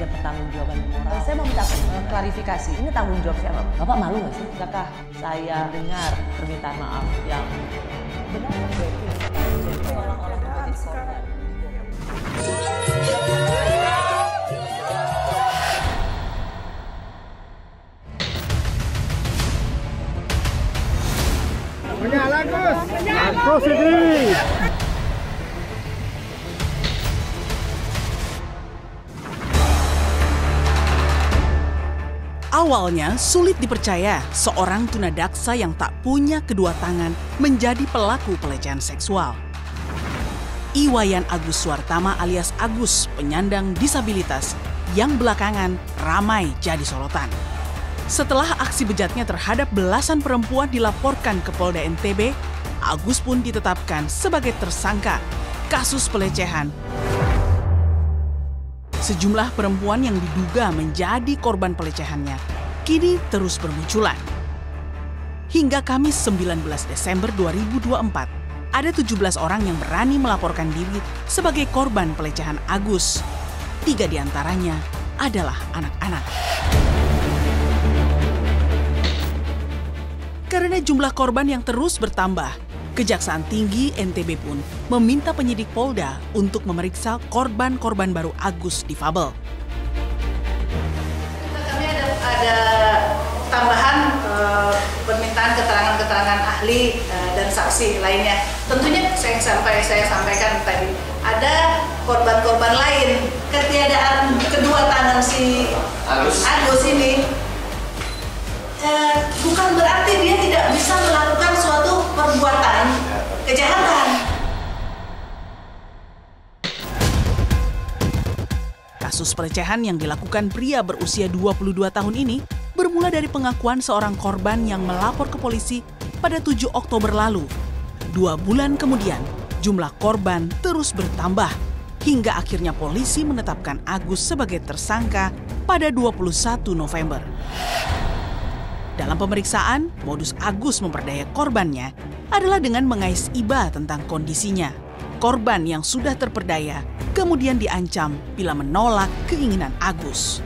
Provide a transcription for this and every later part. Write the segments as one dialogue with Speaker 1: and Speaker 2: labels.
Speaker 1: ada pertanggungjawaban moral. Saya mau minta klarifikasi, ini tanggung jawab siapa? Bapak malu nggak sih? Apakah saya dengar permintaan maaf yang benar berarti orang-orang menjadi korban?
Speaker 2: Menyala Gus! Agus ini!
Speaker 3: Awalnya sulit dipercaya seorang tunadaksa yang tak punya kedua tangan menjadi pelaku pelecehan seksual. Iwayan Agus Suartama alias Agus, penyandang disabilitas yang belakangan ramai jadi sorotan. Setelah aksi bejatnya terhadap belasan perempuan dilaporkan ke Polda NTB, Agus pun ditetapkan sebagai tersangka kasus pelecehan. Sejumlah perempuan yang diduga menjadi korban pelecehannya kini terus bermunculan. Hingga Kamis 19 Desember 2024, ada 17 orang yang berani melaporkan diri sebagai korban pelecehan Agus. 3 diantaranya adalah anak-anak. Karena jumlah korban yang terus bertambah, Kejaksaan Tinggi NTB pun meminta penyidik Polda untuk memeriksa korban-korban baru Agus difabel.
Speaker 4: Kami ada tambahan permintaan keterangan-keterangan ahli dan saksi lainnya. Tentunya saya sampaikan tadi, ada korban-korban lain. Ketiadaan kedua tangan si Agus ini bukan berarti dia tidak bisa melakukan suatu perbuatan kejahatan.
Speaker 3: Kasus pelecehan yang dilakukan pria berusia 22 tahun ini bermula dari pengakuan seorang korban yang melapor ke polisi pada 7 Oktober lalu. 2 bulan kemudian, jumlah korban terus bertambah hingga akhirnya polisi menetapkan Agus sebagai tersangka pada 21 November. Dalam pemeriksaan, modus Agus memperdaya korbannya adalah dengan mengais iba tentang kondisinya. Korban yang sudah terperdaya kemudian diancam bila menolak keinginan Agus.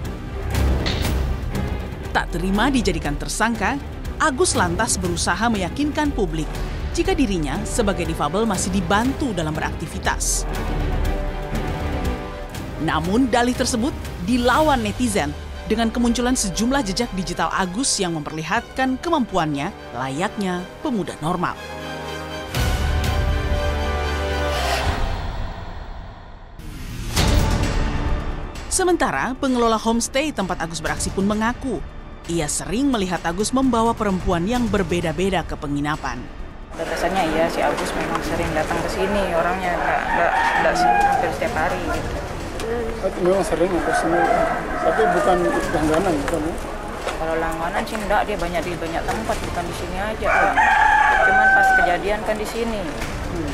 Speaker 3: Tak terima dijadikan tersangka, Agus lantas berusaha meyakinkan publik jika dirinya sebagai difabel masih dibantu dalam beraktivitas. Namun dalih tersebut dilawan netizen dengan kemunculan sejumlah jejak digital Agus yang memperlihatkan kemampuannya layaknya pemuda normal. Sementara pengelola homestay tempat Agus beraksi pun mengaku, ia sering melihat Agus membawa perempuan yang berbeda-beda ke penginapan.
Speaker 5: Batasannya iya, si Agus memang sering datang ke sini, orangnya nggak hampir setiap hari gitu.
Speaker 2: Memang sering ke sini, tapi bukan langganan bukan ya?
Speaker 5: Kalau langganan sih enggak, dia di banyak tempat, bukan di sini aja, Pak. Cuman pas kejadian kan di sini.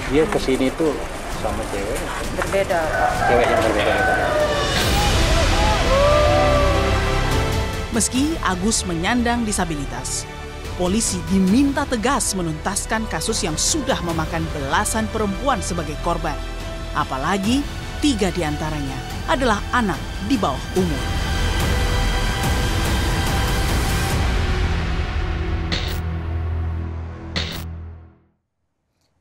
Speaker 6: Dia ke sini tuh sama cewek?
Speaker 5: Berbeda, Pak.
Speaker 6: Cewek yang berbeda.
Speaker 3: Meski Agus menyandang disabilitas, polisi diminta tegas menuntaskan kasus yang sudah memakan belasan perempuan sebagai korban. Apalagi 3 diantaranya adalah anak di bawah umur.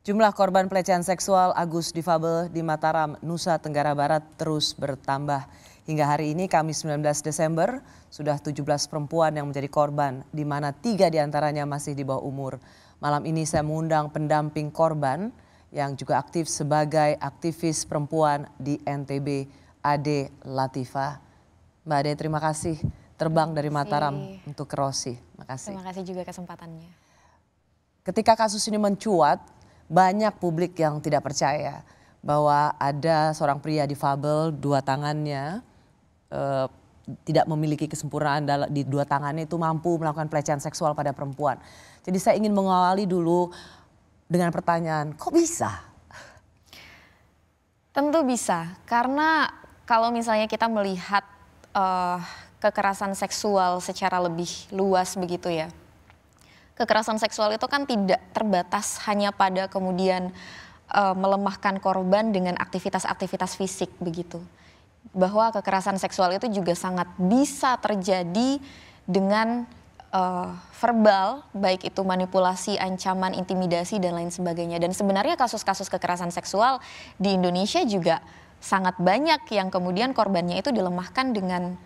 Speaker 1: Jumlah korban pelecehan seksual Agus difabel di Mataram, Nusa Tenggara Barat terus bertambah. Hingga hari ini, Kamis 19 Desember, sudah 17 perempuan yang menjadi korban, di mana 3 diantaranya masih di bawah umur. Malam ini saya mengundang pendamping korban yang juga aktif sebagai aktivis perempuan di NTB, Ade Latifah. Mbak Ade, terima kasih terbang dari Mataram untuk ke Rosi. Makasih.
Speaker 7: Terima kasih juga kesempatannya.
Speaker 1: Ketika kasus ini mencuat, banyak publik yang tidak percaya bahwa ada seorang pria difabel 2 tangannya tidak memiliki kesempurnaan di 2 tangannya itu mampu melakukan pelecehan seksual pada perempuan. Jadi saya ingin mengawali dulu dengan pertanyaan, kok bisa?
Speaker 7: Tentu bisa, karena kalau misalnya kita melihat kekerasan seksual secara lebih luas begitu ya. Kekerasan seksual itu kan tidak terbatas hanya pada kemudian melemahkan korban dengan aktivitas-aktivitas fisik begitu. bahwa kekerasan seksual itu juga sangat bisa terjadi dengan verbal, baik itu manipulasi, ancaman, intimidasi, dan lain sebagainya. Dan sebenarnya kasus-kasus kekerasan seksual di Indonesia juga sangat banyak yang kemudian korbannya itu dilemahkan dengan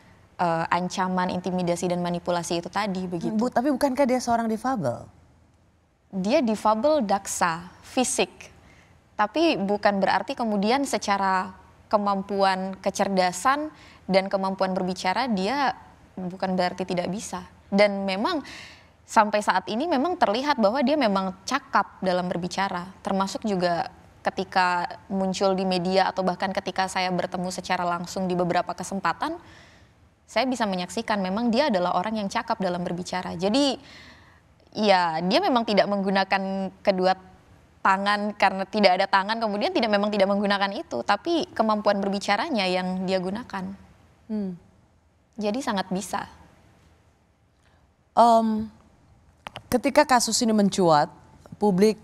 Speaker 7: ancaman, intimidasi, dan manipulasi itu tadi begitu.
Speaker 1: Bu, tapi bukankah dia seorang difabel?
Speaker 7: Dia difabel daksa, fisik. Tapi bukan berarti kemudian secara kemampuan kecerdasan dan kemampuan berbicara dia bukan berarti tidak bisa. Dan memang sampai saat ini memang terlihat bahwa dia memang cakap dalam berbicara. Termasuk juga ketika muncul di media atau bahkan ketika saya bertemu secara langsung di beberapa kesempatan, saya bisa menyaksikan memang dia adalah orang yang cakap dalam berbicara. Jadi ya dia memang tidak menggunakan kedua tangan karena tidak ada tangan, kemudian memang tidak menggunakan itu, tapi kemampuan berbicaranya yang dia gunakan. Jadi sangat bisa.
Speaker 1: Ketika kasus ini mencuat, publik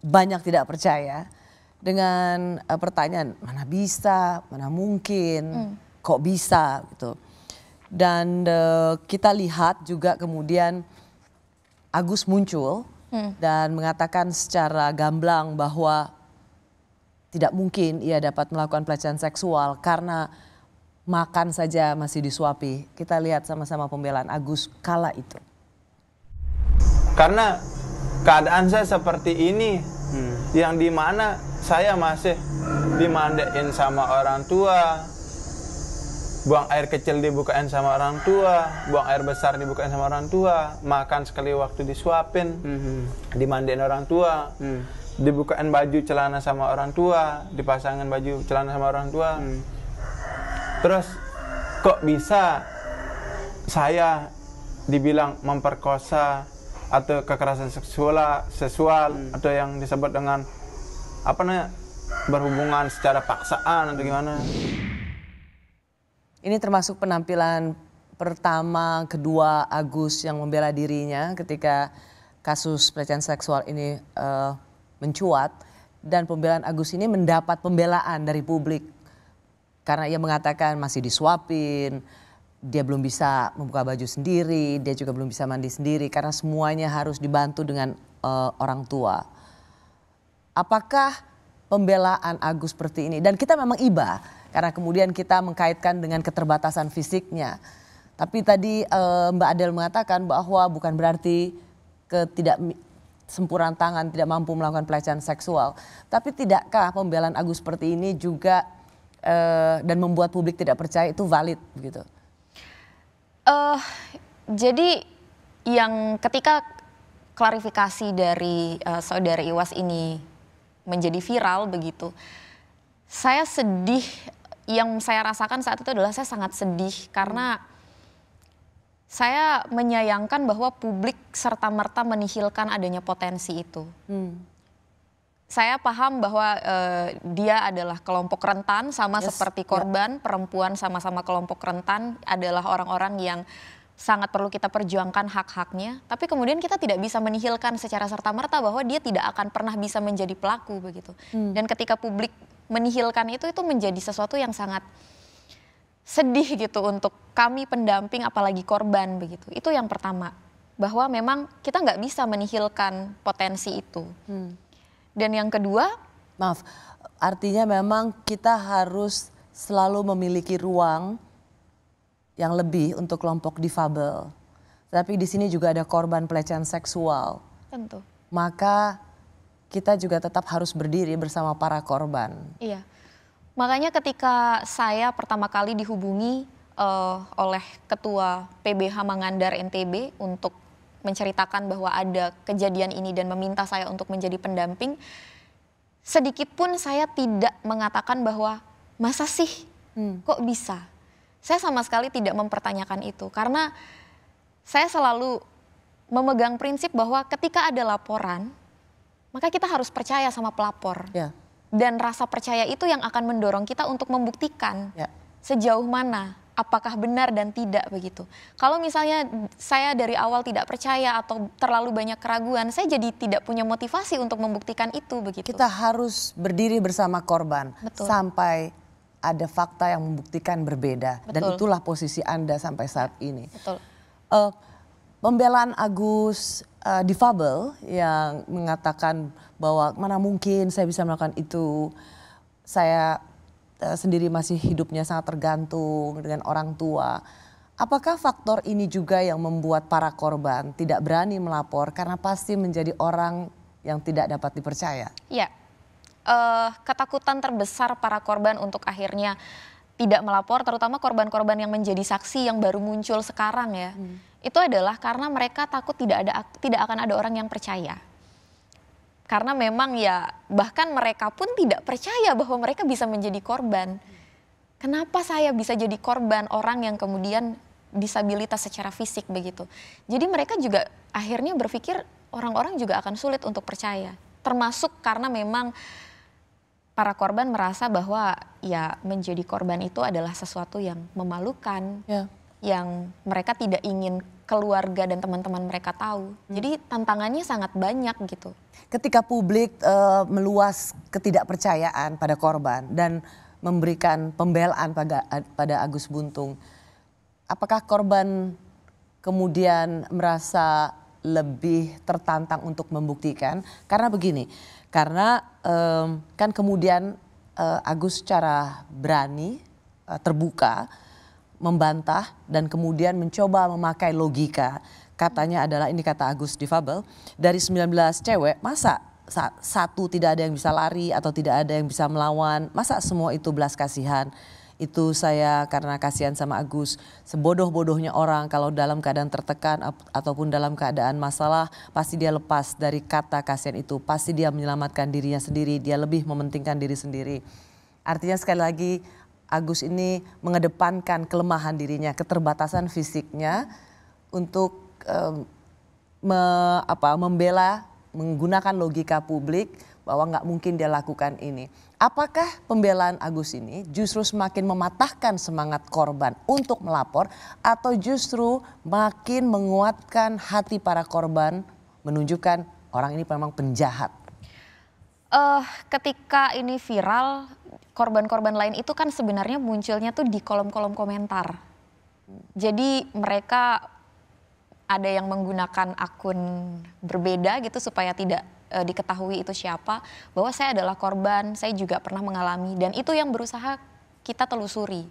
Speaker 1: banyak tidak percaya dengan pertanyaan mana bisa, mana mungkin, kok bisa gitu. Dan kita lihat juga kemudian Agus muncul dan mengatakan secara gamblang bahwa tidak mungkin ia dapat melakukan pelecehan seksual karena makan saja masih disuapi. Kita lihat sama-sama pembelaan Agus kala itu.
Speaker 8: Karena keadaan saya seperti ini, yang dimana saya masih dimandiin sama orang tua, buang air kecil dibukain sama orang tua, buang air besar dibukain sama orang tua, makan sekali waktu disuapin, dimandiin orang tua, dibukain baju celana sama orang tua, dipasangin baju celana sama orang tua. Terus kok bisa saya dibilang memperkosa atau kekerasan seksual atau yang disebut dengan apa namanya berhubungan secara paksaan atau gimana?
Speaker 1: Ini termasuk penampilan pertama, kedua Agus yang membela dirinya ketika kasus pelecehan seksual ini mencuat, dan pembelaan Agus ini mendapat pembelaan dari publik. Karena ia mengatakan masih disuapin, dia belum bisa membuka baju sendiri, dia juga belum bisa mandi sendiri karena semuanya harus dibantu dengan orang tua. Apakah pembelaan Agus seperti ini? Dan kita memang iba karena kemudian kita mengkaitkan dengan keterbatasan fisiknya. Tapi tadi Mbak Adel mengatakan bahwa bukan berarti sempurnaan tangan tidak mampu melakukan pelecehan seksual. Tapi tidakkah pembelaan Agus seperti ini juga dan membuat publik tidak percaya itu valid gitu?
Speaker 7: Jadi yang ketika klarifikasi dari saudara Iwas ini menjadi viral begitu, saya sedih. Yang saya rasakan saat itu adalah saya sangat sedih karena saya menyayangkan bahwa publik serta-merta menihilkan adanya potensi itu. Saya paham bahwa dia adalah kelompok rentan sama seperti korban, perempuan sama-sama kelompok rentan adalah orang-orang yang sangat perlu kita perjuangkan hak-haknya. Tapi kemudian kita tidak bisa menihilkan secara serta-merta bahwa dia tidak akan pernah bisa menjadi pelaku begitu. Dan ketika publik menihilkan itu menjadi sesuatu yang sangat sedih gitu untuk kami pendamping apalagi korban begitu. Itu yang pertama, bahwa memang kita nggak bisa menihilkan potensi itu. Dan yang kedua,
Speaker 1: maaf, artinya memang kita harus selalu memiliki ruang yang lebih untuk kelompok difabel. Tapi di sini juga ada korban pelecehan seksual.
Speaker 7: Tentu.
Speaker 1: Maka kita juga tetap harus berdiri bersama para korban.
Speaker 7: Iya. Makanya ketika saya pertama kali dihubungi oleh Ketua PBH Mangandar NTB untuk menceritakan bahwa ada kejadian ini dan meminta saya untuk menjadi pendamping, sedikit pun saya tidak mengatakan bahwa masa sih kok bisa. Saya sama sekali tidak mempertanyakan itu karena saya selalu memegang prinsip bahwa ketika ada laporan, maka kita harus percaya sama pelapor. Dan rasa percaya itu yang akan mendorong kita untuk membuktikan sejauh mana apakah benar dan tidak begitu. Kalau misalnya saya dari awal tidak percaya atau terlalu banyak keraguan, saya jadi tidak punya motivasi untuk membuktikan itu begitu.
Speaker 1: Kita harus berdiri bersama korban.
Speaker 7: Betul.
Speaker 1: Sampai ada fakta yang membuktikan berbeda.
Speaker 7: Betul.
Speaker 1: Dan itulah posisi Anda sampai saat ini.
Speaker 7: Betul.
Speaker 1: Pembelaan Agus difabel yang mengatakan bahwa mana mungkin saya bisa melakukan itu. Saya sendiri masih hidupnya sangat tergantung dengan orang tua. Apakah faktor ini juga yang membuat para korban tidak berani melapor karena pasti menjadi orang yang tidak dapat dipercaya?
Speaker 7: Ya, ketakutan terbesar para korban untuk akhirnya tidak melapor, terutama korban-korban yang menjadi saksi yang baru muncul sekarang ya, itu adalah karena mereka takut tidak akan ada orang yang percaya. Karena memang ya bahkan mereka pun tidak percaya bahwa mereka bisa menjadi korban. Kenapa saya bisa jadi korban orang yang kemudian disabilitas secara fisik begitu. Jadi mereka juga akhirnya berpikir orang-orang juga akan sulit untuk percaya. Termasuk karena memang para korban merasa bahwa ya menjadi korban itu adalah sesuatu yang memalukan. Ya. Yang mereka tidak ingin keluarga dan teman-teman mereka tahu. Jadi tantangannya sangat banyak gitu.
Speaker 1: Ketika publik meluas ketidakpercayaan pada korban dan memberikan pembelaan pada Agus Buntung, apakah korban kemudian merasa lebih tertantang untuk membuktikan? Karena begini, karena kan kemudian Agus secara berani, terbuka, membantah dan kemudian mencoba memakai logika. Katanya adalah, ini kata Agus difabel, dari 19 cewek masa satu tidak ada yang bisa lari atau tidak ada yang bisa melawan, masa semua itu belas kasihan. Itu saya karena kasihan sama Agus. Sebodoh-bodohnya orang kalau dalam keadaan tertekan ataupun dalam keadaan masalah, pasti dia lepas dari kata kasihan itu. Pasti dia menyelamatkan dirinya sendiri, dia lebih mementingkan diri sendiri. Artinya sekali lagi Agus ini mengedepankan kelemahan dirinya, keterbatasan fisiknya untuk membela, menggunakan logika publik bahwa nggak mungkin dia lakukan ini. Apakah pembelaan Agus ini justru semakin mematahkan semangat korban untuk melapor atau justru makin menguatkan hati para korban menunjukkan orang ini memang penjahat?
Speaker 7: Ketika ini viral, korban-korban lain itu kan sebenarnya munculnya tuh di kolom-kolom komentar. Jadi mereka ada yang menggunakan akun berbeda gitu supaya tidak diketahui itu siapa, bahwa saya adalah korban, saya juga pernah mengalami, dan itu yang berusaha kita telusuri.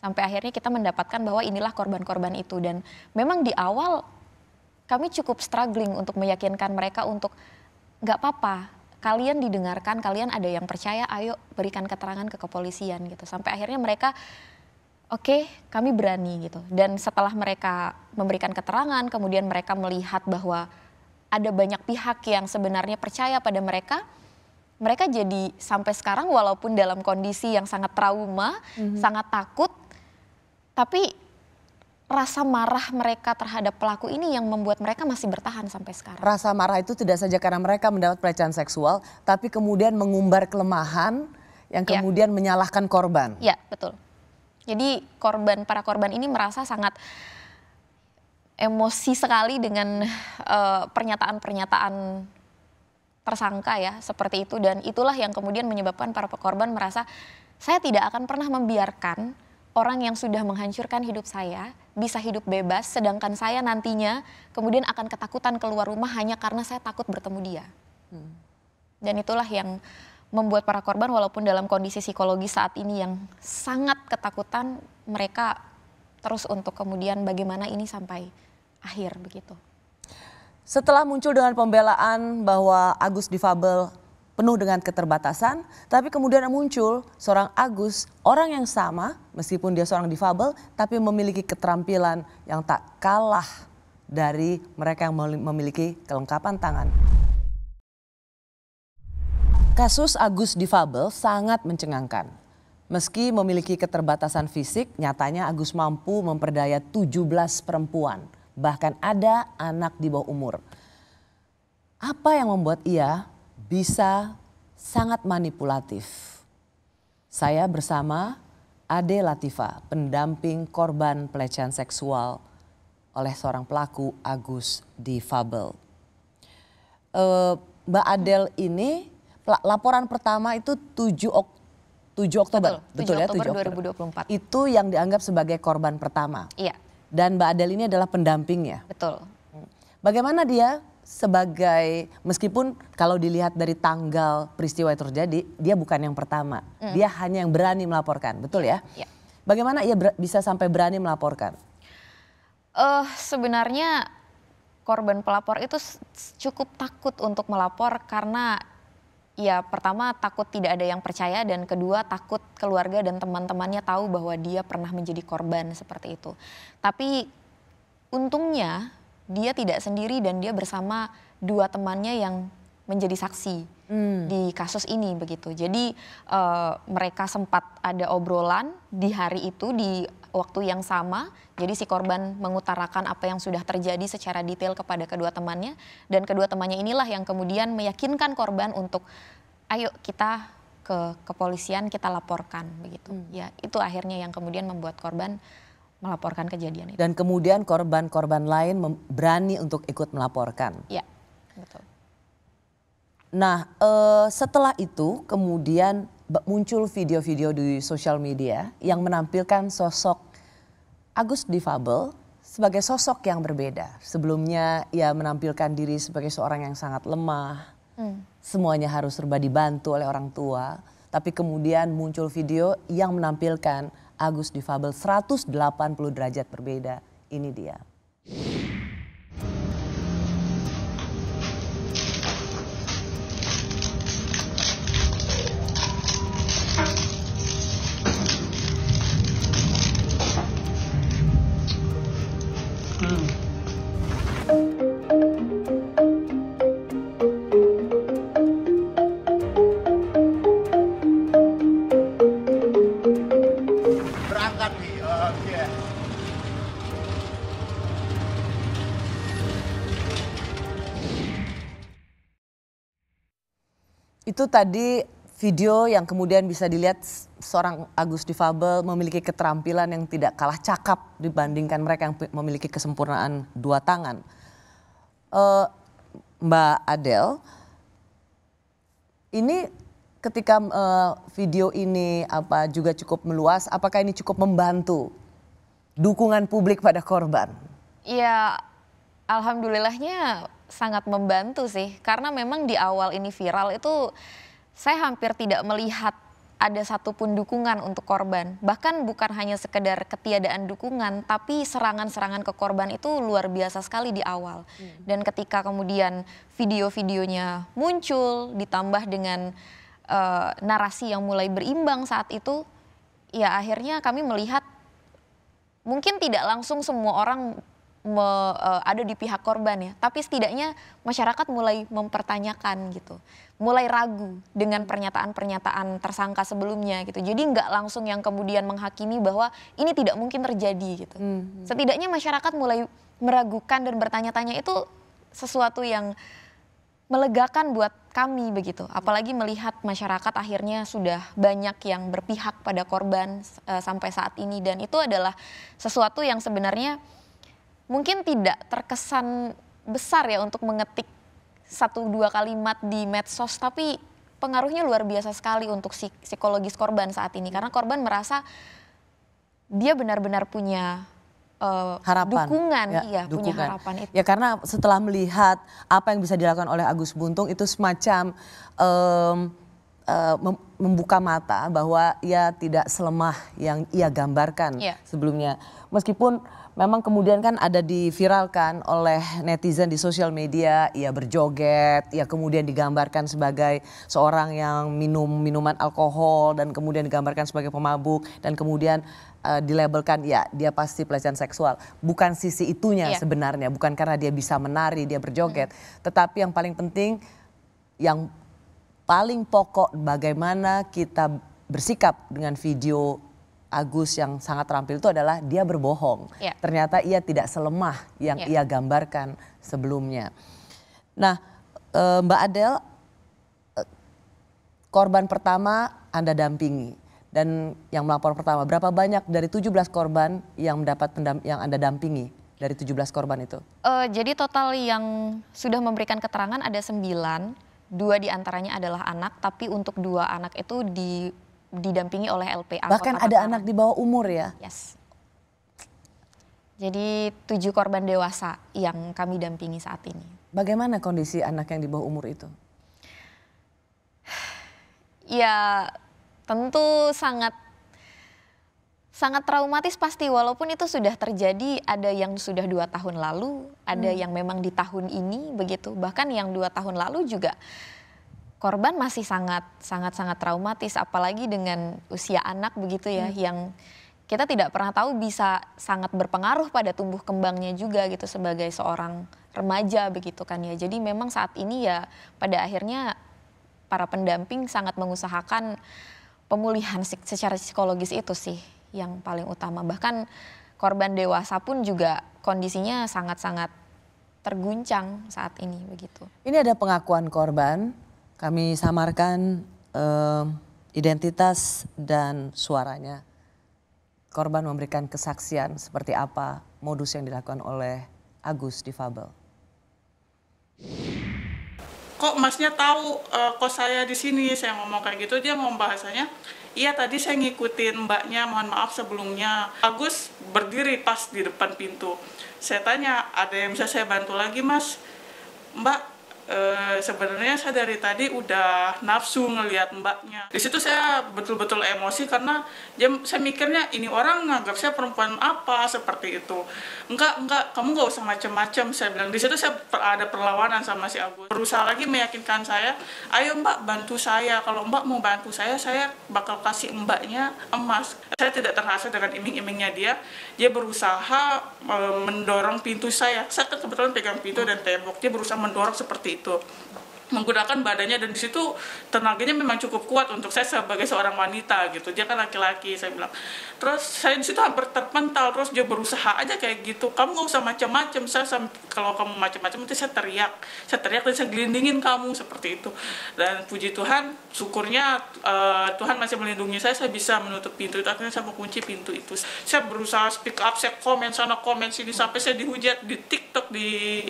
Speaker 7: Sampai akhirnya kita mendapatkan bahwa inilah korban-korban itu, dan memang di awal kami cukup struggling untuk meyakinkan mereka untuk nggak apa-apa, kalian didengarkan, kalian ada yang percaya, ayo berikan keterangan ke kepolisian gitu. Sampai akhirnya mereka oke, kami berani gitu. Dan setelah mereka memberikan keterangan, kemudian mereka melihat bahwa ada banyak pihak yang sebenarnya percaya pada mereka. Mereka jadi sampai sekarang walaupun dalam kondisi yang sangat trauma, sangat takut, tapi rasa marah mereka terhadap pelaku ini yang membuat mereka masih bertahan sampai sekarang.
Speaker 1: Rasa marah itu tidak saja karena mereka mendapat pelecehan seksual, tapi kemudian mengumbar kelemahan yang kemudian menyalahkan korban.
Speaker 7: Ya, betul. Jadi para korban ini merasa sangat emosi sekali dengan pernyataan-pernyataan tersangka ya seperti itu, dan itulah yang kemudian menyebabkan para korban merasa saya tidak akan pernah membiarkan orang yang sudah menghancurkan hidup saya bisa hidup bebas, sedangkan saya nantinya kemudian akan ketakutan keluar rumah hanya karena saya takut bertemu dia. Dan itulah yang membuat para korban walaupun dalam kondisi psikologi saat ini yang sangat ketakutan, mereka terus untuk kemudian bagaimana ini sampai akhir begitu.
Speaker 1: Setelah muncul dengan pembelaan bahwa Agus difabel penuh dengan keterbatasan, tapi kemudian muncul seorang Agus, orang yang sama meskipun dia seorang difabel, tapi memiliki keterampilan yang tak kalah dari mereka yang memiliki kelengkapan tangan. Kasus Agus difabel sangat mencengangkan. Meski memiliki keterbatasan fisik, nyatanya Agus mampu memperdaya 17 perempuan. Bahkan ada anak di bawah umur. Apa yang membuat ia bisa sangat manipulatif? Saya bersama Ade Latifa, pendamping korban pelecehan seksual oleh seorang pelaku Agus difabel. Mbak Adel ini, laporan pertama itu 7 7 Oktober,
Speaker 7: Betul, 7
Speaker 1: ya,
Speaker 7: Oktober
Speaker 1: 7 Oktober.
Speaker 7: 2024.
Speaker 1: Itu yang dianggap sebagai korban pertama.
Speaker 7: Iya,
Speaker 1: Dan Mbak Adel ini adalah pendampingnya.
Speaker 7: betul.
Speaker 1: Bagaimana dia sebagai, meskipun kalau dilihat dari tanggal peristiwa itu terjadi, dia bukan yang pertama. Dia hanya yang berani melaporkan, betul ya?
Speaker 7: Iya.
Speaker 1: Bagaimana ia bisa sampai berani melaporkan?
Speaker 7: Sebenarnya korban pelapor itu cukup takut untuk melapor karena ya pertama takut tidak ada yang percaya dan kedua takut keluarga dan teman-temannya tahu bahwa dia pernah menjadi korban seperti itu. Tapi untungnya dia tidak sendiri dan dia bersama 2 temannya yang menjadi saksi di kasus ini begitu. Jadi mereka sempat ada obrolan di hari itu di waktu yang sama. Jadi si korban mengutarakan apa yang sudah terjadi secara detail kepada kedua temannya dan kedua temannya inilah yang kemudian meyakinkan korban untuk ayo kita ke kepolisian kita laporkan begitu. Ya itu akhirnya yang kemudian membuat korban melaporkan kejadian itu.
Speaker 1: Dan kemudian korban-korban lain berani untuk ikut melaporkan.
Speaker 7: Ya, betul.
Speaker 1: Nah, setelah itu kemudian muncul video-video di sosial media yang menampilkan sosok Agus Difabel sebagai sosok yang berbeda. Sebelumnya ia menampilkan diri sebagai seorang yang sangat lemah, semuanya harus serba dibantu oleh orang tua. Tapi kemudian muncul video yang menampilkan Agus Difabel 180 derajat berbeda. Ini dia. Itu tadi video yang kemudian bisa dilihat seorang Agus Difabel memiliki keterampilan yang tidak kalah cakap dibandingkan mereka yang memiliki kesempurnaan 2 tangan. Mbak Adel, ini ketika video ini juga cukup meluas, apakah ini cukup membantu dukungan publik pada korban?
Speaker 7: Ya, alhamdulillahnya sangat membantu sih, karena memang di awal ini viral itu saya hampir tidak melihat ada satupun dukungan untuk korban. Bahkan bukan hanya sekedar ketiadaan dukungan, tapi serangan-serangan ke korban itu luar biasa sekali di awal. Dan ketika kemudian video-videonya muncul, ditambah dengan narasi yang mulai berimbang saat itu, ya akhirnya kami melihat mungkin tidak langsung semua orang ada di pihak korban ya, tapi setidaknya masyarakat mulai mempertanyakan gitu, mulai ragu dengan pernyataan-pernyataan tersangka sebelumnya gitu. Jadi nggak langsung yang kemudian menghakimi bahwa ini tidak mungkin terjadi gitu. Setidaknya masyarakat mulai meragukan dan bertanya-tanya, itu sesuatu yang melegakan buat kami begitu. Apalagi melihat masyarakat akhirnya sudah banyak yang berpihak pada korban sampai saat ini, dan itu adalah sesuatu yang sebenarnya mungkin tidak terkesan besar ya untuk mengetik 1-2 kalimat di medsos, tapi pengaruhnya luar biasa sekali untuk psikologis korban saat ini. Karena korban merasa dia benar-benar punya
Speaker 1: harapan,
Speaker 7: dukungan,
Speaker 1: ya,
Speaker 7: punya harapan itu.
Speaker 1: Ya karena setelah melihat apa yang bisa dilakukan oleh Agus Buntung itu semacam membuka mata bahwa ia tidak selemah yang ia gambarkan sebelumnya. Meskipun memang kemudian kan ada diviralkan oleh netizen di sosial media, ia berjoget, ia kemudian digambarkan sebagai seorang yang minum minuman alkohol dan kemudian digambarkan sebagai pemabuk dan kemudian dilabelkan ya dia pasti pelecehan seksual. Bukan sisi itunya sebenarnya, bukan karena dia bisa menari, dia berjoget. Tetapi yang paling penting, yang paling pokok bagaimana kita bersikap dengan video Agus yang sangat terampil itu adalah dia berbohong. Ternyata ia tidak selemah yang ia gambarkan sebelumnya. Nah, Mbak Adel, korban pertama Anda dampingi dan yang melapor pertama, berapa banyak dari 17 korban yang mendapat yang Anda dampingi dari 17 korban itu?
Speaker 7: Jadi total yang sudah memberikan keterangan ada 9, 2 diantaranya adalah anak, tapi untuk 2 anak itu didampingi oleh LPA.
Speaker 1: Bahkan
Speaker 7: Kota
Speaker 1: ada
Speaker 7: Mataram.
Speaker 1: anak di bawah umur ya?
Speaker 7: Yes. Jadi 7 korban dewasa yang kami dampingi saat ini.
Speaker 1: Bagaimana kondisi anak yang di bawah umur itu?
Speaker 7: Ya tentu sangat traumatis pasti, walaupun itu sudah terjadi. Ada yang sudah 2 tahun lalu, ada yang memang di tahun ini begitu. Bahkan yang 2 tahun lalu juga korban masih sangat traumatis, apalagi dengan usia anak begitu ya, yang kita tidak pernah tahu bisa sangat berpengaruh pada tumbuh kembangnya juga gitu sebagai seorang remaja begitu kan ya. Jadi memang saat ini ya pada akhirnya para pendamping sangat mengusahakan pemulihan secara psikologis itu sih yang paling utama. Bahkan korban dewasa pun juga kondisinya sangat-sangat terguncang saat ini begitu.
Speaker 1: Ini ada pengakuan korban, kami samarkan identitas dan suaranya. Korban memberikan kesaksian seperti apa modus yang dilakukan oleh Agus difabel.
Speaker 9: Kok masnya tahu kok saya di sini, saya ngomong kayak gitu, dia ngomong bahasanya, iya tadi saya ngikutin mbaknya, mohon maaf sebelumnya. Agus berdiri pas di depan pintu. Saya tanya, ada yang bisa saya bantu lagi mas? Mbak, sebenarnya saya dari tadi udah nafsu ngelihat mbaknya. Di situ saya betul-betul emosi karena saya mikirnya ini orang nganggap saya perempuan apa seperti itu. Enggak, kamu nggak usah macam-macam, saya bilang. Di situ saya ada perlawanan sama si Agus. Berusaha lagi meyakinkan saya, ayo mbak bantu saya. Kalau mbak mau bantu saya bakal kasih mbaknya emas. Saya tidak terasa dengan iming-imingnya dia. Dia berusaha mendorong pintu saya. Saya kebetulan pegang pintu dan tembok. Dia berusaha mendorong seperti itu, menggunakan badannya, dan di situ tenaganya memang cukup kuat untuk saya sebagai seorang wanita gitu. Dia kan laki-laki, saya bilang. Terus saya di situ hampir terpental, terus dia berusaha aja kayak gitu. Kamu nggak usah macam-macam, kalau kamu macam-macam itu saya teriak dan saya gelindingin kamu seperti itu. Dan puji Tuhan, syukurnya Tuhan masih melindungi saya bisa menutup pintu itu. Akhirnya saya mengunci pintu itu. Saya berusaha speak up, saya komen sana komen sini sampai saya dihujat di TikTok, di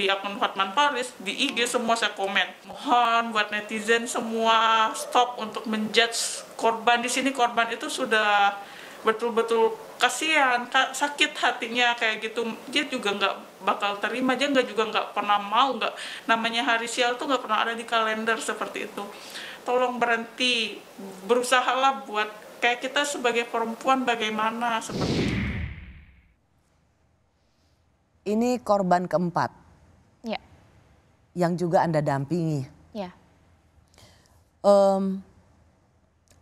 Speaker 9: akun Hotman Paris, di IG semua saya komen. Mohon buat netizen semua stop untuk menjudge korban di sini. Korban itu sudah betul-betul kasihan, sakit hatinya kayak gitu. Dia juga nggak bakal terima, dia juga nggak pernah mau, namanya hari sial tuh nggak pernah ada di kalender seperti itu. Tolong berhenti, berusahalah buat kayak kita sebagai perempuan bagaimana seperti itu.
Speaker 1: Ini korban keempat.
Speaker 7: Ya.
Speaker 1: Yang juga Anda dampingi.
Speaker 7: Ya.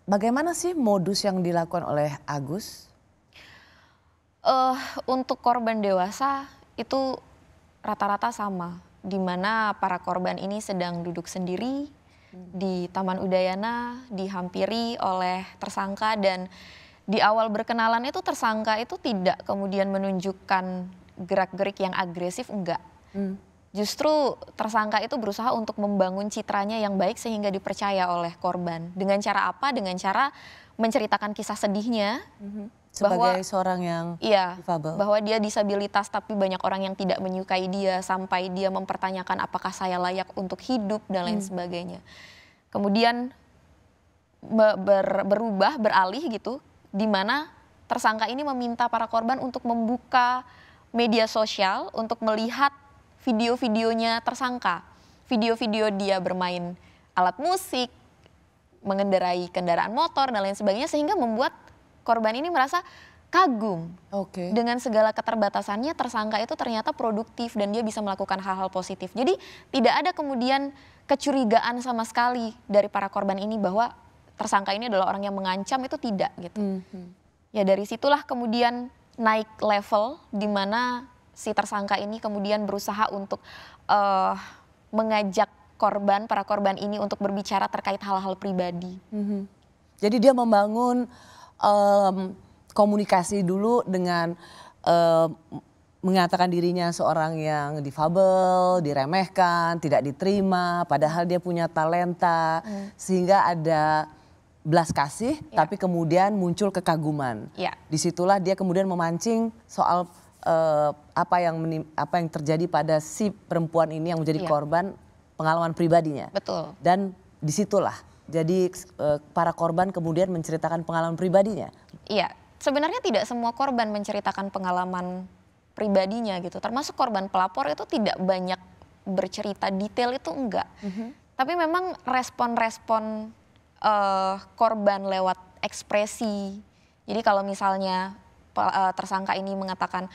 Speaker 1: Bagaimana sih modus yang dilakukan oleh Agus?
Speaker 7: Untuk korban dewasa itu rata-rata sama, di mana para korban ini sedang duduk sendiri di Taman Udayana, dihampiri oleh tersangka, dan di awal berkenalan itu tersangka itu tidak kemudian menunjukkan gerak-gerik yang agresif, enggak. Justru tersangka itu berusaha untuk membangun citranya yang baik sehingga dipercaya oleh korban. Dengan cara apa? Dengan cara menceritakan kisah sedihnya.
Speaker 1: Sebagai seorang yang difabel.
Speaker 7: Bahwa dia disabilitas tapi banyak orang yang tidak menyukai dia, sampai dia mempertanyakan apakah saya layak untuk hidup dan lain sebagainya. Kemudian beralih gitu, di mana tersangka ini meminta para korban untuk membuka media sosial untuk melihat video-videonya tersangka. Video-video dia bermain alat musik, mengendarai kendaraan motor dan lain sebagainya, sehingga membuat korban ini merasa kagum. Dengan segala keterbatasannya, tersangka itu ternyata produktif dan dia bisa melakukan hal-hal positif. Jadi tidak ada kemudian kecurigaan sama sekali dari para korban ini bahwa tersangka ini adalah orang yang mengancam, itu tidak gitu. Ya dari situlah kemudian naik level, di mana si tersangka ini kemudian berusaha untuk mengajak para korban ini untuk berbicara terkait hal-hal pribadi.
Speaker 1: Jadi dia membangun komunikasi dulu dengan mengatakan dirinya seorang yang difabel, diremehkan, tidak diterima, padahal dia punya talenta, sehingga ada belas kasih, tapi kemudian muncul kekaguman. Disitulah dia kemudian memancing soal apa yang terjadi pada si perempuan ini yang menjadi korban pengalaman pribadinya.
Speaker 7: Betul.
Speaker 1: Dan disitulah Jadi para korban kemudian menceritakan pengalaman pribadinya?
Speaker 7: Iya, sebenarnya tidak semua korban menceritakan pengalaman pribadinya gitu. Termasuk korban pelapor itu tidak banyak bercerita detail, itu enggak. Tapi memang respon-respon korban lewat ekspresi. Jadi kalau misalnya tersangka ini mengatakan,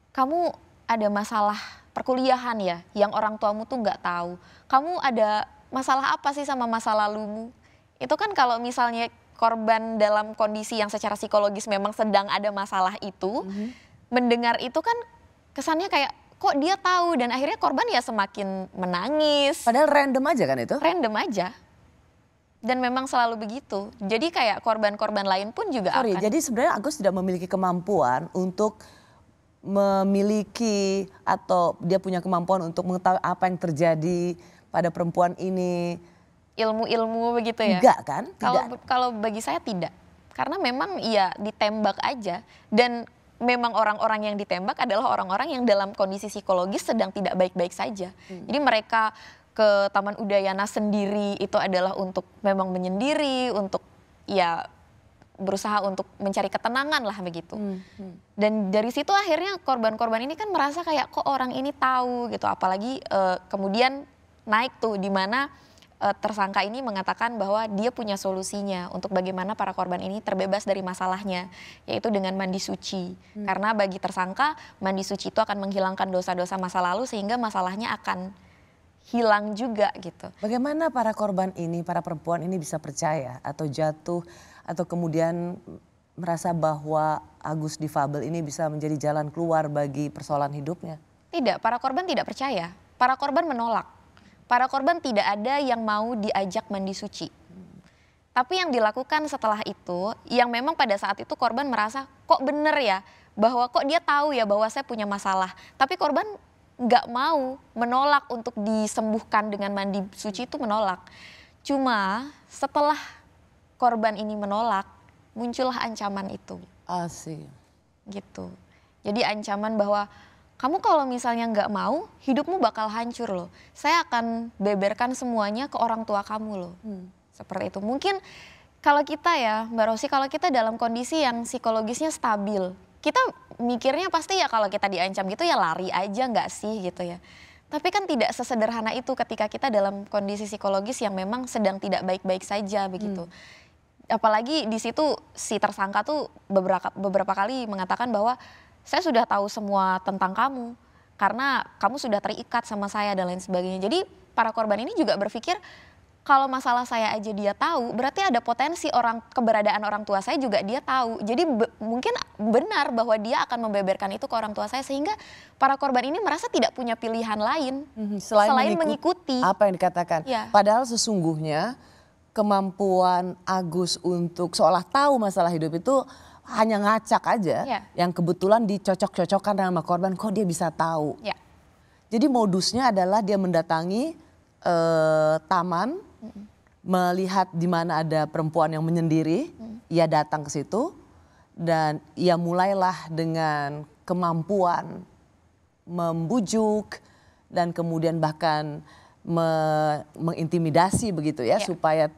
Speaker 7: kamu ada masalah perkuliahan ya yang orang tuamu tuh nggak tahu. Kamu ada masalah apa sih sama masa lalumu? Itu kan kalau misalnya korban dalam kondisi yang secara psikologis memang sedang ada masalah itu, mendengar itu kan kesannya kayak kok dia tahu, dan akhirnya korban ya semakin menangis.
Speaker 1: Padahal random aja kan itu?
Speaker 7: Random aja. Dan memang selalu begitu. Jadi kayak korban-korban lain pun juga akan.
Speaker 1: Jadi sebenarnya Agus tidak memiliki kemampuan untuk memiliki atau dia punya kemampuan untuk mengetahui apa yang terjadi pada perempuan ini.
Speaker 7: Ilmu-ilmu begitu ya?
Speaker 1: Enggak kan?
Speaker 7: Kalau bagi saya tidak. Karena memang ya ditembak aja. Dan memang orang-orang yang ditembak adalah orang-orang yang dalam kondisi psikologis sedang tidak baik-baik saja. Jadi mereka ke Taman Udayana sendiri itu adalah untuk memang menyendiri, untuk ya berusaha untuk mencari ketenangan lah begitu. Dan dari situ akhirnya korban-korban ini kan merasa kayak kok orang ini tahu gitu. Apalagi kemudian naik tuh di mana tersangka ini mengatakan bahwa dia punya solusinya untuk bagaimana para korban ini terbebas dari masalahnya, yaitu dengan mandi suci. Karena bagi tersangka mandi suci itu akan menghilangkan dosa-dosa masa lalu sehingga masalahnya akan hilang juga gitu.
Speaker 1: Bagaimana para korban ini, para perempuan ini bisa percaya atau jatuh atau kemudian merasa bahwa Agus difabel ini bisa menjadi jalan keluar bagi persoalan hidupnya?
Speaker 7: Tidak, para korban tidak percaya. Para korban menolak. Para korban tidak ada yang mau diajak mandi suci. Tapi yang dilakukan setelah itu, yang memang pada saat itu korban merasa kok bener ya, bahwa kok dia tahu ya bahwa saya punya masalah. Tapi korban nggak mau, menolak untuk disembuhkan dengan mandi suci, itu menolak. Cuma setelah korban ini menolak, muncullah ancaman itu.
Speaker 1: Asik.
Speaker 7: Gitu. Jadi ancaman bahwa kamu kalau misalnya nggak mau, hidupmu bakal hancur loh. Saya akan beberkan semuanya ke orang tua kamu loh. Seperti itu. Mungkin kalau kita ya Mbak Rosi, kalau kita dalam kondisi yang psikologisnya stabil, kita mikirnya pasti ya kalau kita diancam gitu ya lari aja nggak sih gitu ya. Tapi kan tidak sesederhana itu ketika kita dalam kondisi psikologis yang memang sedang tidak baik-baik saja begitu. Apalagi di situ si tersangka tuh beberapa kali mengatakan bahwa saya sudah tahu semua tentang kamu karena kamu sudah terikat sama saya dan lain sebagainya. Jadi para korban ini juga berpikir kalau masalah saya aja dia tahu, berarti ada potensi keberadaan orang tua saya juga dia tahu. Jadi mungkin benar bahwa dia akan membeberkan itu ke orang tua saya, sehingga para korban ini merasa tidak punya pilihan lain selain mengikuti
Speaker 1: apa yang dikatakan.
Speaker 7: Ya.
Speaker 1: Padahal sesungguhnya kemampuan Agus untuk seolah tahu masalah hidup itu hanya ngacak aja, yang kebetulan dicocok-cocokkan sama korban, kok dia bisa tahu.
Speaker 7: Ya.
Speaker 1: Jadi modusnya adalah dia mendatangi taman, melihat di mana ada perempuan yang menyendiri, ia datang ke situ dan ia mulailah dengan kemampuan membujuk dan kemudian bahkan mengintimidasi begitu ya, supaya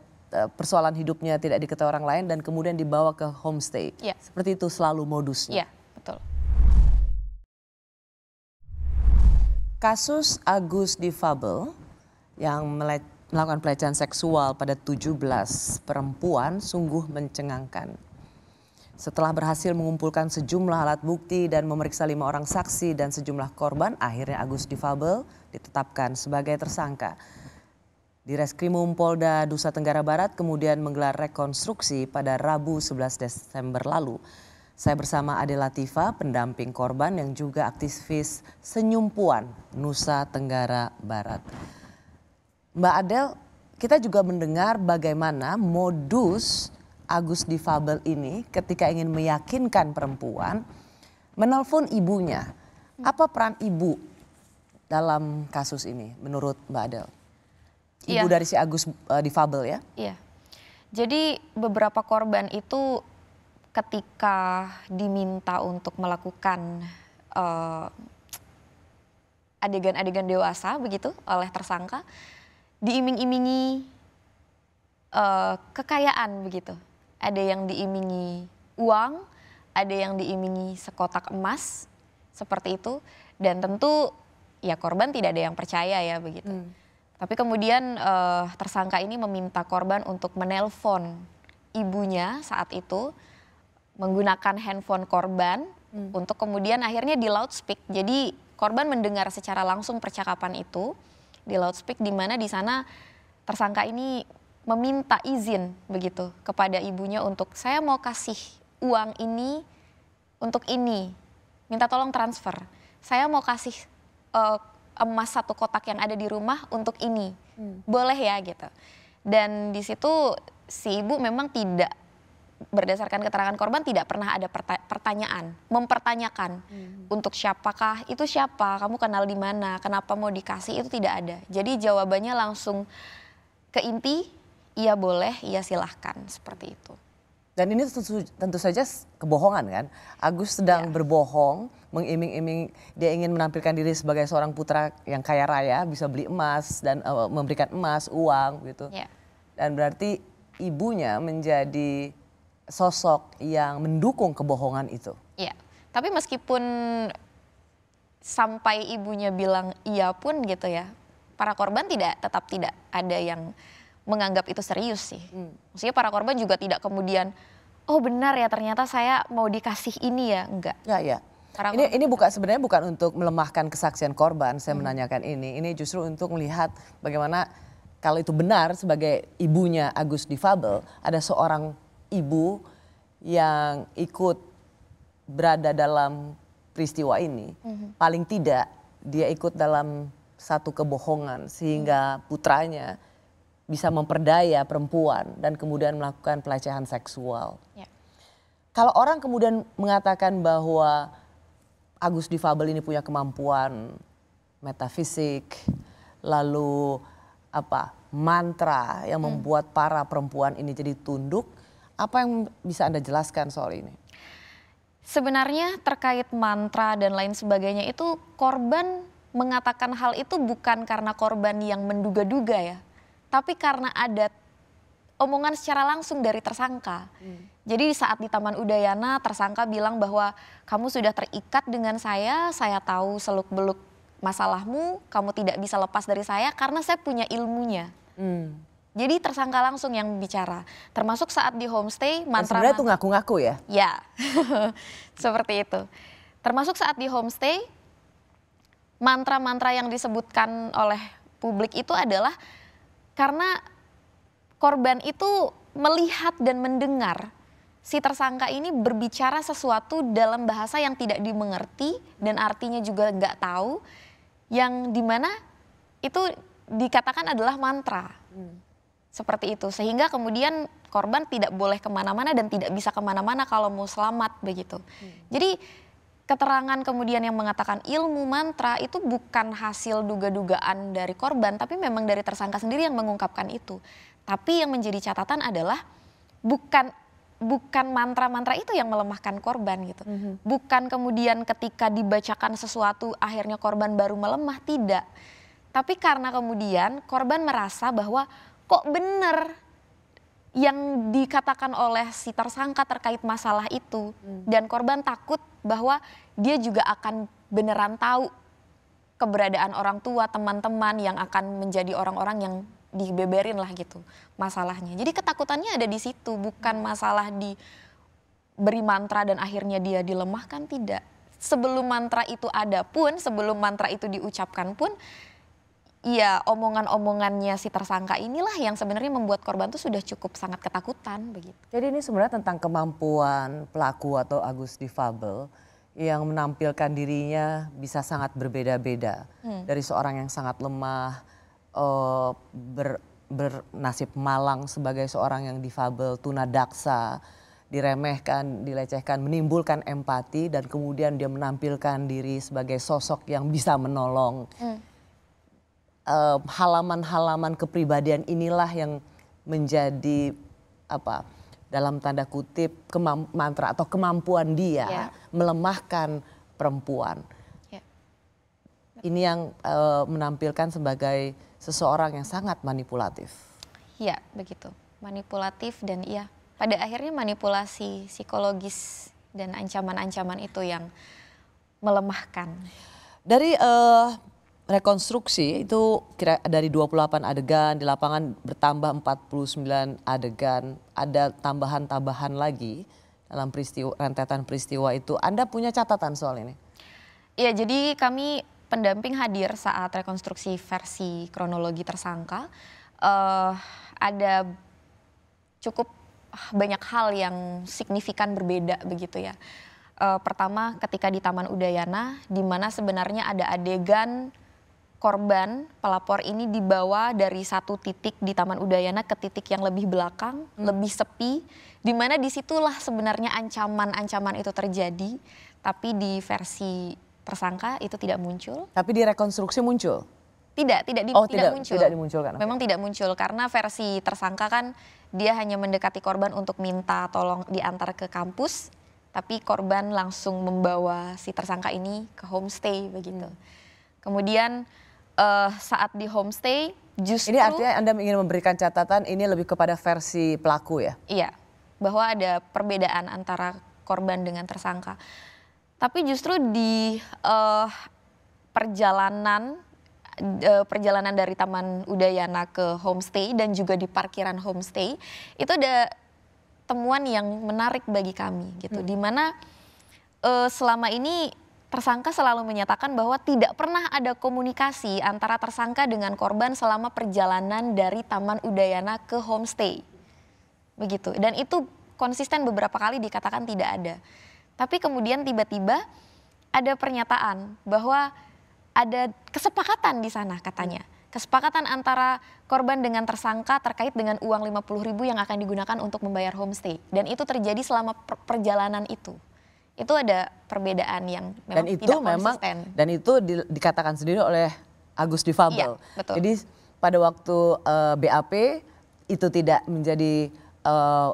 Speaker 1: persoalan hidupnya tidak diketahui orang lain dan kemudian dibawa ke homestay. Seperti itu selalu modusnya.
Speaker 7: Iya, betul.
Speaker 1: Kasus Agus difabel yang melakukan pelecehan seksual pada 17 perempuan sungguh mencengangkan. Setelah berhasil mengumpulkan sejumlah alat bukti dan memeriksa 5 orang saksi dan sejumlah korban, akhirnya Agus difabel ditetapkan sebagai tersangka. Di Reskrimum Polda Nusa Tenggara Barat kemudian menggelar rekonstruksi pada Rabu 11 Desember lalu. Saya bersama Ade Latifa, pendamping korban yang juga aktivis Senyum Puan Nusa Tenggara Barat. Mbak Adel, kita juga mendengar bagaimana modus Agus difabel ini ketika ingin meyakinkan perempuan menelpon ibunya. Apa peran ibu dalam kasus ini menurut Mbak Adel? Ibu dari si Agus difabel ya?
Speaker 7: Iya. Jadi beberapa korban itu ketika diminta untuk melakukan adegan-adegan dewasa begitu oleh tersangka, diiming-imingi kekayaan begitu. Ada yang diimingi uang, ada yang diimingi sekotak emas, seperti itu. Dan tentu ya korban tidak ada yang percaya ya begitu. Tapi kemudian tersangka ini meminta korban untuk menelpon ibunya saat itu menggunakan handphone korban untuk kemudian akhirnya di loudspeak. Jadi korban mendengar secara langsung percakapan itu di loudspeak, di mana di sana tersangka ini meminta izin begitu kepada ibunya untuk saya mau kasih uang ini untuk ini, minta tolong transfer. Saya mau kasih emas 1 kotak yang ada di rumah untuk ini, boleh ya gitu. Dan di situ si ibu memang tidak, berdasarkan keterangan korban tidak pernah ada pertanyaan, mempertanyakan untuk siapakah itu, siapa, kamu kenal di mana, kenapa mau dikasih, itu tidak ada. Jadi jawabannya langsung ke inti, iya boleh, iya silahkan, seperti itu.
Speaker 1: Dan ini tentu saja kebohongan kan. Agus sedang berbohong, mengiming-iming dia ingin menampilkan diri sebagai seorang putra yang kaya raya, bisa beli emas dan memberikan emas, uang gitu. Dan berarti ibunya menjadi sosok yang mendukung kebohongan itu.
Speaker 7: Iya, tapi meskipun sampai ibunya bilang iya pun gitu ya, para korban tetap tidak ada yang menganggap itu serius sih. Maksudnya para korban juga tidak kemudian, oh benar ya ternyata saya mau dikasih ini ya, enggak.
Speaker 1: Ya. Ini sebenarnya bukan untuk melemahkan kesaksian korban, saya menanyakan ini. Ini justru untuk melihat bagaimana kalau itu benar sebagai ibunya Agus difabel, ada seorang ibu yang ikut berada dalam peristiwa ini, paling tidak dia ikut dalam satu kebohongan sehingga putranya bisa memperdaya perempuan dan kemudian melakukan pelecehan seksual. Kalau orang kemudian mengatakan bahwa Agus difabel ini punya kemampuan metafisik, lalu mantra yang membuat para perempuan ini jadi tunduk, apa yang bisa Anda jelaskan soal ini?
Speaker 7: Sebenarnya terkait mantra dan lain sebagainya itu korban mengatakan hal itu bukan karena korban yang menduga-duga ya, tapi karena ada omongan secara langsung dari tersangka. Jadi saat di Taman Udayana tersangka bilang bahwa kamu sudah terikat dengan saya tahu seluk-beluk masalahmu, kamu tidak bisa lepas dari saya karena saya punya ilmunya. Jadi tersangka langsung yang bicara, termasuk saat di homestay mantra.
Speaker 1: Sebenarnya itu ngaku-ngaku ya?
Speaker 7: Ya, seperti itu. Termasuk saat di homestay, mantra-mantra yang disebutkan oleh publik itu adalah karena korban itu melihat dan mendengar si tersangka ini berbicara sesuatu dalam bahasa yang tidak dimengerti dan artinya juga nggak tahu, yang dimana itu dikatakan adalah mantra. Seperti itu, sehingga kemudian korban tidak boleh kemana-mana dan tidak bisa kemana-mana kalau mau selamat begitu. Jadi keterangan kemudian yang mengatakan ilmu mantra itu bukan hasil duga-dugaan dari korban, tapi memang dari tersangka sendiri yang mengungkapkan itu. Tapi yang menjadi catatan adalah bukan mantra-mantra itu yang melemahkan korban gitu. Bukan kemudian ketika dibacakan sesuatu akhirnya korban baru melemah, tidak. Tapi karena kemudian korban merasa bahwa kok benar yang dikatakan oleh si tersangka terkait masalah itu. Dan korban takut bahwa dia juga akan beneran tahu keberadaan orang tua, teman-teman yang akan menjadi orang-orang yang dibeberin lah gitu masalahnya. Jadi ketakutannya ada di situ, bukan masalah diberi mantra dan akhirnya dia dilemahkan, tidak. Sebelum mantra itu ada pun, sebelum mantra itu diucapkan pun, ya omongan-omongannya si tersangka inilah yang sebenarnya membuat korban itu sudah cukup sangat ketakutan begitu.
Speaker 1: Jadi ini sebenarnya tentang kemampuan pelaku atau Agus difabel yang menampilkan dirinya bisa sangat berbeda-beda. Dari seorang yang sangat lemah, bernasib malang sebagai seorang yang difabel, tunadaksa, diremehkan, dilecehkan, menimbulkan empati, dan kemudian dia menampilkan diri sebagai sosok yang bisa menolong. Halaman-halaman kepribadian inilah yang menjadi dalam tanda kutip mantra atau kemampuan dia melemahkan perempuan. Ini yang menampilkan sebagai seseorang yang sangat manipulatif.
Speaker 7: Iya, begitu. manipulatif dan iya, pada akhirnya manipulasi psikologis dan ancaman-ancaman itu yang melemahkan.
Speaker 1: Dari rekonstruksi itu kira dari 28 adegan, di lapangan bertambah 49 adegan, ada tambahan-tambahan lagi dalam rentetan peristiwa itu. Anda punya catatan soal ini?
Speaker 7: Iya, jadi kami pendamping hadir saat rekonstruksi versi kronologi tersangka. Ada cukup banyak hal yang signifikan berbeda begitu ya. Pertama ketika di Taman Udayana, di mana sebenarnya ada adegan korban pelapor ini dibawa dari satu titik di Taman Udayana ke titik yang lebih belakang, lebih sepi, di mana disitulah sebenarnya ancaman-ancaman itu terjadi, tapi di versi tersangka itu tidak muncul.
Speaker 1: Tapi di rekonstruksi muncul?
Speaker 7: Tidak muncul.
Speaker 1: Tidak dimunculkan.
Speaker 7: Memang tidak muncul karena versi tersangka kan dia hanya mendekati korban untuk minta tolong diantar ke kampus, tapi korban langsung membawa si tersangka ini ke homestay begitu. Kemudian saat di homestay justru... Ini
Speaker 1: artinya Anda ingin memberikan catatan ini lebih kepada versi pelaku ya?
Speaker 7: Iya, bahwa ada perbedaan antara korban dengan tersangka. Tapi justru di perjalanan dari Taman Udayana ke homestay dan juga di parkiran homestay itu ada temuan yang menarik bagi kami gitu, di mana selama ini tersangka selalu menyatakan bahwa tidak pernah ada komunikasi antara tersangka dengan korban selama perjalanan dari Taman Udayana ke homestay begitu, dan itu konsisten beberapa kali dikatakan tidak ada. Tapi kemudian tiba-tiba ada pernyataan bahwa ada kesepakatan di sana katanya. Kesepakatan antara korban dengan tersangka terkait dengan uang 50.000 yang akan digunakan untuk membayar homestay. Dan itu terjadi selama perjalanan itu. Itu ada perbedaan yang memang tidak konsisten.
Speaker 1: Dan itu dikatakan sendiri oleh Agus Difabel.
Speaker 7: Iya, betul.
Speaker 1: Jadi pada waktu BAP itu tidak menjadi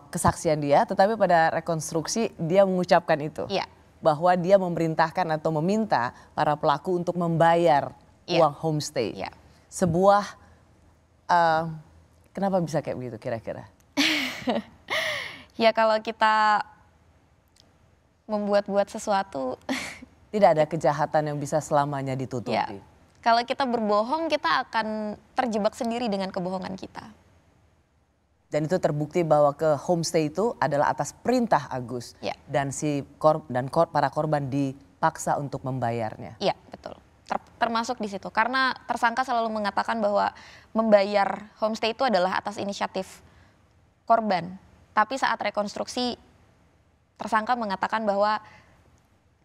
Speaker 1: kesaksian dia, tetapi pada rekonstruksi dia mengucapkan itu.
Speaker 7: Iya.
Speaker 1: Bahwa dia memerintahkan atau meminta para pelaku untuk membayar uang homestay.
Speaker 7: Iya.
Speaker 1: Sebuah, kenapa bisa kayak begitu kira-kira?
Speaker 7: Ya kalau kita membuat-buat sesuatu.
Speaker 1: Tidak ada kejahatan yang bisa selamanya ditutupi.
Speaker 7: Ya, kalau kita berbohong kita akan terjebak sendiri dengan kebohongan kita.
Speaker 1: Dan itu terbukti bahwa ke homestay itu adalah atas perintah Agus.
Speaker 7: Ya.
Speaker 1: Dan para korban dipaksa untuk membayarnya.
Speaker 7: Iya, betul. Termasuk di situ. Karena tersangka selalu mengatakan bahwa membayar homestay itu adalah atas inisiatif korban. Tapi saat rekonstruksi tersangka mengatakan bahwa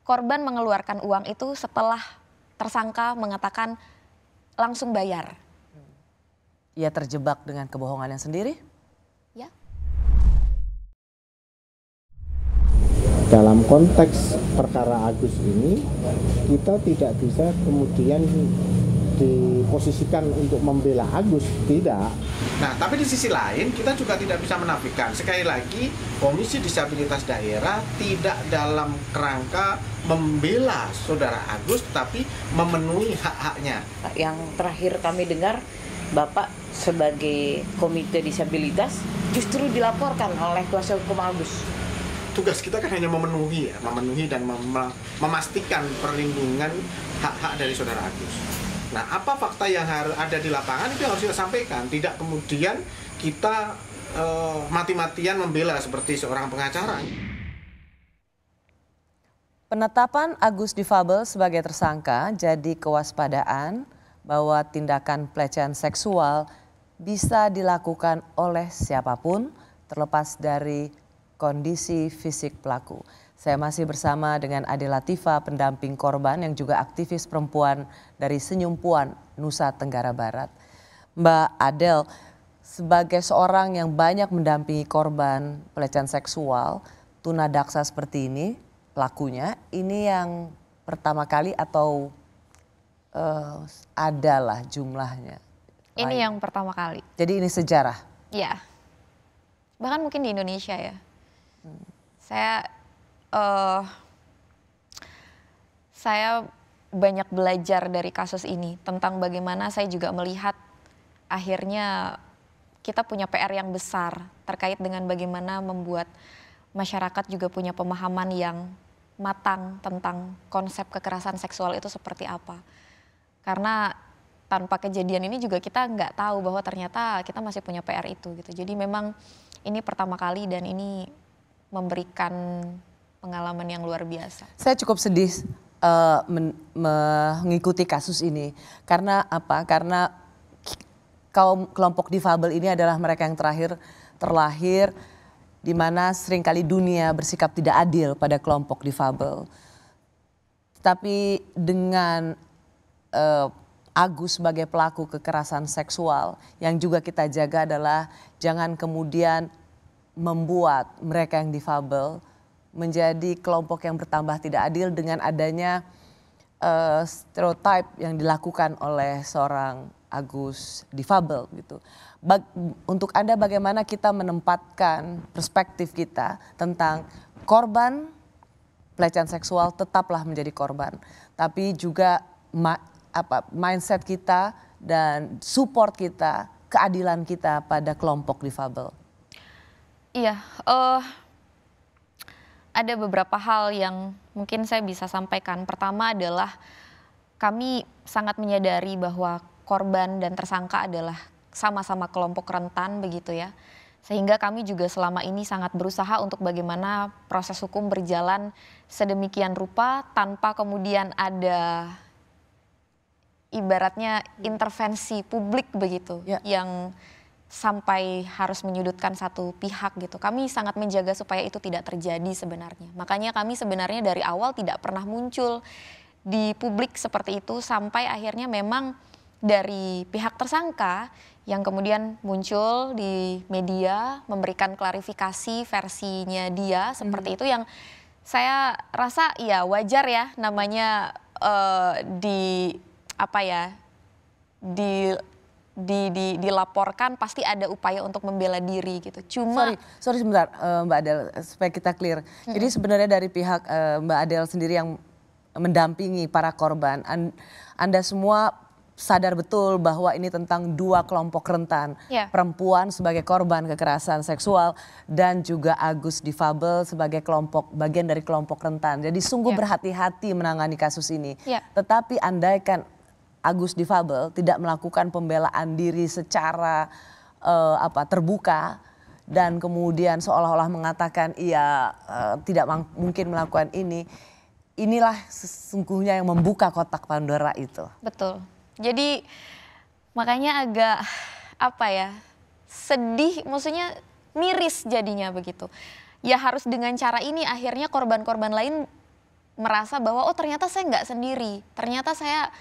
Speaker 7: korban mengeluarkan uang itu setelah tersangka mengatakan langsung bayar.
Speaker 1: Ia terjebak dengan kebohongannya sendiri?
Speaker 7: Ya.
Speaker 10: Dalam konteks perkara Agus ini, kita tidak bisa kemudian diposisikan untuk membela Agus, tidak.
Speaker 11: Nah, tapi di sisi lain kita juga tidak bisa menafikan. Sekali lagi, Komisi Disabilitas Daerah tidak dalam kerangka membela saudara Agus, tapi memenuhi hak-haknya.
Speaker 12: Yang terakhir kami dengar, Bapak sebagai Komite Disabilitas justru dilaporkan oleh kuasa hukum Agus.
Speaker 11: Tugas kita kan hanya memenuhi dan memastikan perlindungan hak-hak dari saudara Agus. Nah, apa fakta yang ada di lapangan itu harus kita sampaikan. Tidak kemudian kita mati-matian membela seperti seorang pengacara.
Speaker 1: Penetapan Agus Difabel sebagai tersangka jadi kewaspadaan bahwa tindakan pelecehan seksual bisa dilakukan oleh siapapun terlepas dari kondisi fisik pelaku. Saya masih bersama dengan Ade Latifa, pendamping korban yang juga aktivis perempuan dari Senyum Puan, Nusa Tenggara Barat. Mbak Adel, sebagai seorang yang banyak mendampingi korban pelecehan seksual, tunadaksa seperti ini, pelakunya, ini yang pertama kali atau adalah jumlahnya?
Speaker 7: Ini yang pertama kali.
Speaker 1: Jadi ini sejarah?
Speaker 7: Ya, bahkan mungkin di Indonesia ya. Saya banyak belajar dari kasus ini tentang bagaimana saya juga melihat akhirnya kita punya PR yang besar terkait dengan bagaimana membuat masyarakat juga punya pemahaman yang matang tentang konsep kekerasan seksual itu seperti apa. Karena tanpa kejadian ini juga kita nggak tahu bahwa ternyata kita masih punya PR itu gitu. Jadi memang ini pertama kali dan ini memberikan pengalaman yang luar biasa.
Speaker 1: Saya cukup sedih mengikuti kasus ini. Karena apa? Karena kelompok difabel ini adalah mereka yang terlahir di mana seringkali dunia bersikap tidak adil pada kelompok difabel. Tapi dengan Agus sebagai pelaku kekerasan seksual, yang juga kita jaga adalah jangan kemudian membuat mereka yang difabel menjadi kelompok yang bertambah tidak adil dengan adanya stereotip yang dilakukan oleh seorang Agus difabel gitu. Untuk Anda bagaimana kita menempatkan perspektif kita tentang korban pelecehan seksual tetaplah menjadi korban, tapi juga mindset kita dan support kita, keadilan kita pada kelompok difabel.
Speaker 7: Iya, ada beberapa hal yang mungkin saya bisa sampaikan. Pertama adalah kami sangat menyadari bahwa korban dan tersangka adalah sama-sama kelompok rentan begitu ya. Sehingga kami juga selama ini sangat berusaha untuk bagaimana proses hukum berjalan sedemikian rupa tanpa kemudian ada ibaratnya intervensi publik begitu yang sampai harus menyudutkan satu pihak gitu. Kami sangat menjaga supaya itu tidak terjadi sebenarnya. Makanya kami sebenarnya dari awal tidak pernah muncul di publik seperti itu sampai akhirnya memang dari pihak tersangka yang kemudian muncul di media memberikan klarifikasi versinya dia seperti itu yang saya rasa ya wajar ya namanya dilaporkan pasti ada upaya untuk membela diri gitu. Cuma
Speaker 1: sorry sebentar Mbak Adel supaya kita clear. Jadi sebenarnya dari pihak Mbak Adel sendiri yang mendampingi para korban, Anda semua sadar betul bahwa ini tentang dua kelompok rentan, perempuan sebagai korban kekerasan seksual dan juga Agus difabel sebagai bagian dari kelompok rentan. Jadi sungguh berhati-hati menangani kasus ini. Tetapi andaikan Agus difabel tidak melakukan pembelaan diri secara terbuka dan kemudian seolah-olah mengatakan ia tidak mungkin melakukan ini, inilah sesungguhnya yang membuka kotak Pandora itu.
Speaker 7: Betul. Jadi makanya agak sedih, maksudnya miris jadinya begitu. Ya harus dengan cara ini akhirnya korban-korban lain merasa bahwa oh ternyata saya nggak sendiri, ternyata saya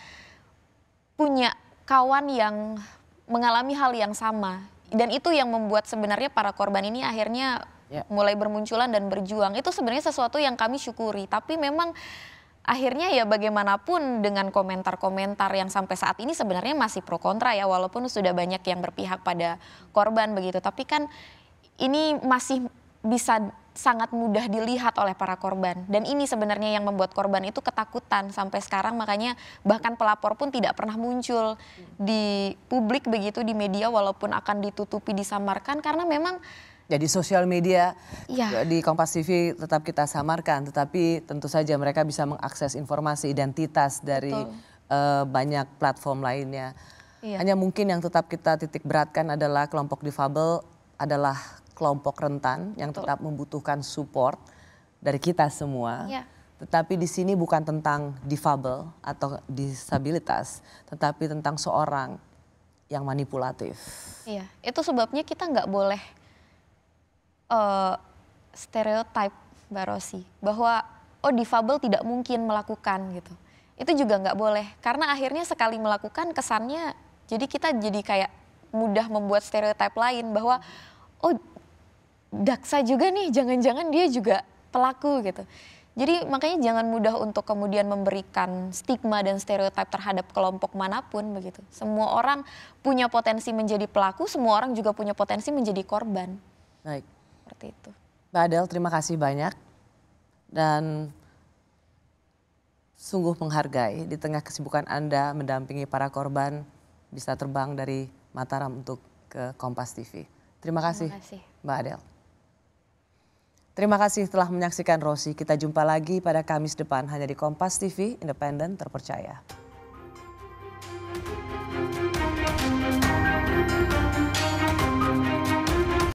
Speaker 7: punya kawan yang mengalami hal yang sama. Dan itu yang membuat sebenarnya para korban ini akhirnya mulai bermunculan dan berjuang. Itu sebenarnya sesuatu yang kami syukuri, tapi memang akhirnya ya bagaimanapun dengan komentar-komentar yang sampai saat ini sebenarnya masih pro kontra ya, walaupun sudah banyak yang berpihak pada korban begitu. Tapi kan ini masih bisa sangat mudah dilihat oleh para korban. Dan ini sebenarnya yang membuat korban itu ketakutan sampai sekarang, makanya bahkan pelapor pun tidak pernah muncul di publik begitu, di media, walaupun akan ditutupi, disamarkan karena memang
Speaker 1: jadi sosial media di Kompas TV tetap kita samarkan, tetapi tentu saja mereka bisa mengakses informasi identitas dari banyak platform lainnya. Hanya mungkin yang tetap kita titik beratkan adalah kelompok difabel adalah kelompok rentan yang tetap membutuhkan support dari kita semua. Tetapi di sini bukan tentang difabel atau disabilitas, tetapi tentang seorang yang manipulatif.
Speaker 7: Iya, itu sebabnya kita nggak boleh stereotip Mbak Rosi bahwa oh difabel tidak mungkin melakukan gitu. Itu juga nggak boleh karena akhirnya sekali melakukan kesannya jadi kita jadi kayak mudah membuat stereotip lain bahwa oh daksa juga nih, jangan-jangan dia juga pelaku gitu. Jadi makanya jangan mudah untuk kemudian memberikan stigma dan stereotip terhadap kelompok manapun begitu. Semua orang punya potensi menjadi pelaku, semua orang juga punya potensi menjadi korban.
Speaker 1: Baik.
Speaker 7: Seperti itu.
Speaker 1: Mbak Adel, terima kasih banyak dan sungguh menghargai di tengah kesibukan Anda mendampingi para korban bisa terbang dari Mataram untuk ke Kompas TV. Terima kasih, Mbak Adel.
Speaker 13: Terima kasih telah menyaksikan Rosi. Kita jumpa lagi pada Kamis depan hanya di Kompas TV, independen, terpercaya.